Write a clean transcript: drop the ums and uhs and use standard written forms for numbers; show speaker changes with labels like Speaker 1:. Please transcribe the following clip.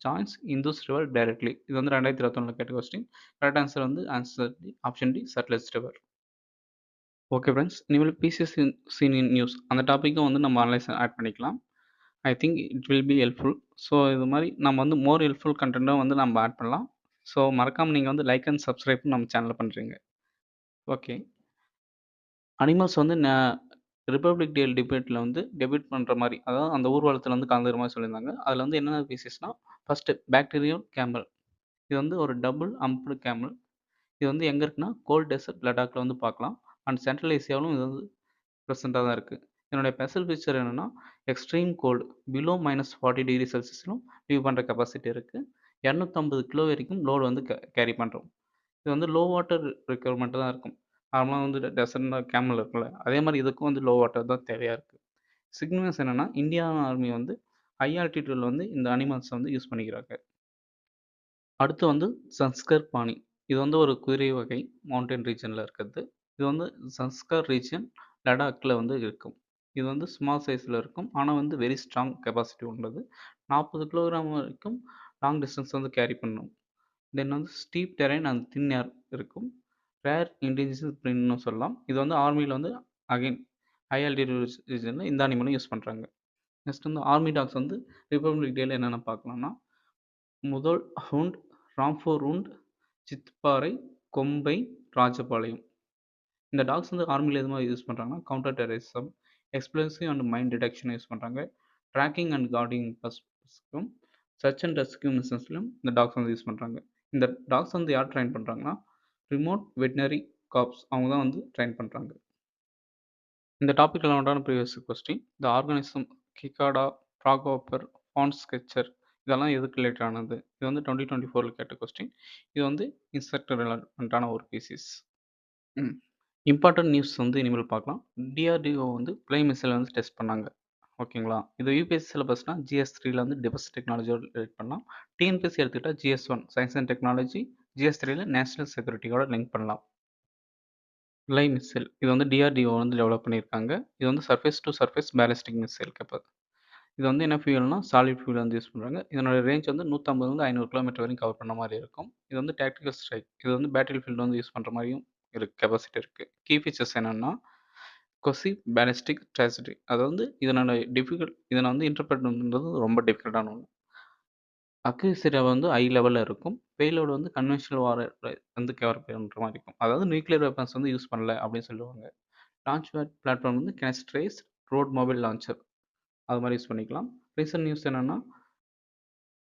Speaker 1: Joints Hindus river directly. இது வந்து 2021 கேட்ட கொஸ்டின். கரெக்ட் ஆன்சர் வந்து option D Sutlej river. Okay friends. இனிமேல் பிசிஎஸ்சி நியூஸ் அந்த டாப்பிக்கும் வந்து நம்ம ஆட் பண்ணிக்கலாம். I think it will be helpful. So இது மாதிரி நம்ம வந்து மோர் ஹெல்ப்ஃபுல் கண்டென்ட்டும் வந்து நம்ம ஆட் பண்ணலாம். ஸோ மறக்காமல் நீங்கள் வந்து லைக் அண்ட் சப்ஸ்கிரைப் நம்ம சேனலில் பண்ணுறீங்க. ஓகே. அனிமல்ஸ் வந்து ரிப்பப்ளிக் டே டிபேட்டில் வந்து டெபியூட் பண்ணுற மாதிரி, அதாவது அந்த ஊர்வலத்தில் வந்து கலந்துக்கிற மாதிரி சொல்லியிருந்தாங்க. அதில் வந்து என்னென்ன ஸ்பீசிஸ்னால், ஃபஸ்ட்டு பாக்டீரியல் கேமல். இது வந்து ஒரு டபுள் அம்ப்டு கேமல். இது வந்து எங்கே இருக்குன்னா கோல்ட் டெசர்ட் லடாக்கில் வந்து பார்க்கலாம். அண்ட் சென்ட்ரல் ஏசியாவிலும் இது வந்து ப்ரெசென்ட்டாக தான் இருக்குது. இதனுடைய ஸ்பெஷல் ஃபீச்சர் என்னென்னா extreme gold below -40°C leave பண்ணுற கெப்பாசிட்டி இருக்குது. 250 கிலோ வரைக்கும் லோடு வந்து கேரி பண்ணுறோம். இது வந்து லோ வாட்டர் ரெக்யர்மெண்ட் தான் இருக்கும். நார்மலாக வந்து டெசர்ட்ல கேமல் இருக்குல்ல, அதே மாதிரி இதுக்கும் வந்து லோ வாட்டர் தான் தேவையாக இருக்குது. சிக்னிஃபிகன்ஸ் என்னென்னா இந்தியன் ஆர்மி வந்து ஹை ஆல்டிடியூடில் வந்து இந்த அனிமல்ஸை வந்து யூஸ் பண்ணிக்கிறாங்க. அடுத்து வந்து சன்ஸ்கர் பாணி. இது வந்து ஒரு குதிரை வகை மவுண்டன் ரீஜனில் இருக்கிறது. இது வந்து சன்ஸ்கர் ரீஜன் லடாக்கில் வந்து இருக்கும். இது வந்து ஸ்மால் சைஸில் இருக்கும். ஆனால் வந்து வெரி ஸ்ட்ராங் கெப்பாசிட்டி உள்ளது. 40 கிலோகிராம் வரைக்கும் லாங் டிஸ்டன்ஸ் வந்து கேரி பண்ணும். தென் வந்து ஸ்டீப் டெரைன் அண்ட் தின் ஏர் இருக்கும். ரேர் இண்டிஜினஸ் ப்ரீட்னு சொல்லலாம். இது வந்து ஆர்மியில் வந்து அகைன் ஹை ஆல்டிடியூட் ரீஜனில் இந்த அனிமலும் யூஸ் பண்ணுறாங்க. நெக்ஸ்ட் வந்து ஆர்மி டாக்ஸ் வந்து ரிப்பப்ளிக் டேல என்னென்ன பார்க்கலாம்னா, முதல் ஹவுண்ட், ராம்ஃபோர் ஹவுண்ட், சித்பாறை, கொம்பை, ராஜபாளையம். இந்த டாக்ஸ் வந்து ஆர்மியில் எது மாதிரி யூஸ் பண்ணுறாங்கன்னா, counter terrorism, explosive and mine detection use பண்ணுறாங்க. ட்ராக்கிங் அண்ட் கார்டிங் பர்பஸ்க்கும், சர்ச் அண்ட் ரெஸ்கியூ மிஷன்ஸ்லையும் இந்த டாக்ஸ் வந்து யூஸ் பண்ணுறாங்க. இந்த டாக்ஸ் வந்து யார் ட்ரைன் பண்ணுறாங்கன்னா, ரிமோட் வெட்டினரி காப்ஸ் அவங்க தான் வந்து ட்ரைன் பண்ணுறாங்க. இந்த டாபிக் உண்டான ப்ரீவியஸ் கொஸ்டின். இந்த ஆர்கானிசம் கிகாடா, ஃப்ராக்ஹாப்பர், பாண்ட் ஸ்கெட்சர் இதெல்லாம் எதுக்கு ரிலேட்டடானது? இது வந்து 2024 கேட்ட கொஸ்டின். இது வந்து இன்செக்ட் ரிலவெண்ட்டான ஒரு பீசிஸ். இம்பார்ட்டன்ட் நியூஸ் வந்து இனிமேல் பார்க்கலாம். டிஆர்டிஓ வந்து ஃப்ளை மிசைல் வந்து டெஸ்ட் பண்ணாங்க. ஓகேங்களா? இது யூபிஎஸ்சி சிலபஸ்னா GS3ல வந்து டிஃபென்ஸ் டெக்னாலஜியோட ரிலேட் பண்ணலாம். டிஎன்பிஎஸ்சி எடுத்துக்கிட்டால் GS1 சயின்ஸ் அண்ட் டெக்னாலஜி, GS3ல நேஷனல் செக்யூரிட்டியோட லிங்க் பண்ணலாம். ஃப்ளை மிசைல் இது வந்து டிஆர்டிஓ வந்து டெவலப் பண்ணியிருக்காங்க. இது வந்து surface to surface ballistic missile கேப்பது. இது வந்து என்ன ஃபியூயல்னா சாலிட் ஃபியூல் வந்து யூஸ் பண்ணுறாங்க. இதனோட ரேஞ்ச் வந்து 150 500 கிலோமீட்டர் வரைக்கும் கவர் பண்ண மாதிரி இருக்கும். இது வந்து டாக்டிக்கல் ஸ்ட்ரைக். இது வந்து பேட்டில் ஃபீல்டு வந்து யூஸ் பண்ணுற மாதிரியும் கெப்பாசிட்டி இருக்குது. கீ ஃபீச்சர்ஸ் என்னென்னா கொசி பேலிஸ்டிக் ட்ராஜடி. அது வந்து இதனை வந்து இன்டர்பிரட் பண்ணுறது ரொம்ப டிஃபிகல்ட்டான ஒன்று. அக்யூரேசி வந்து ஹை லெவலில் இருக்கும். பேலோடு வந்து கன்வென்ஷனல் வார் வந்து கவர் பண்ணுற மாதிரி இருக்கும். அதாவது நியூக்ளியர் வெப்பன்ஸ் வந்து யூஸ் பண்ணல அப்படின்னு சொல்லுவாங்க. லான்ச் பிளாட்ஃபார்ம் வந்து கெனஸ்ட்ரேஸ் ரோட் மொபைல் லான்ச்சர் அது மாதிரி யூஸ் பண்ணிக்கலாம். ரீசன்ட் நியூஸ் என்னென்னா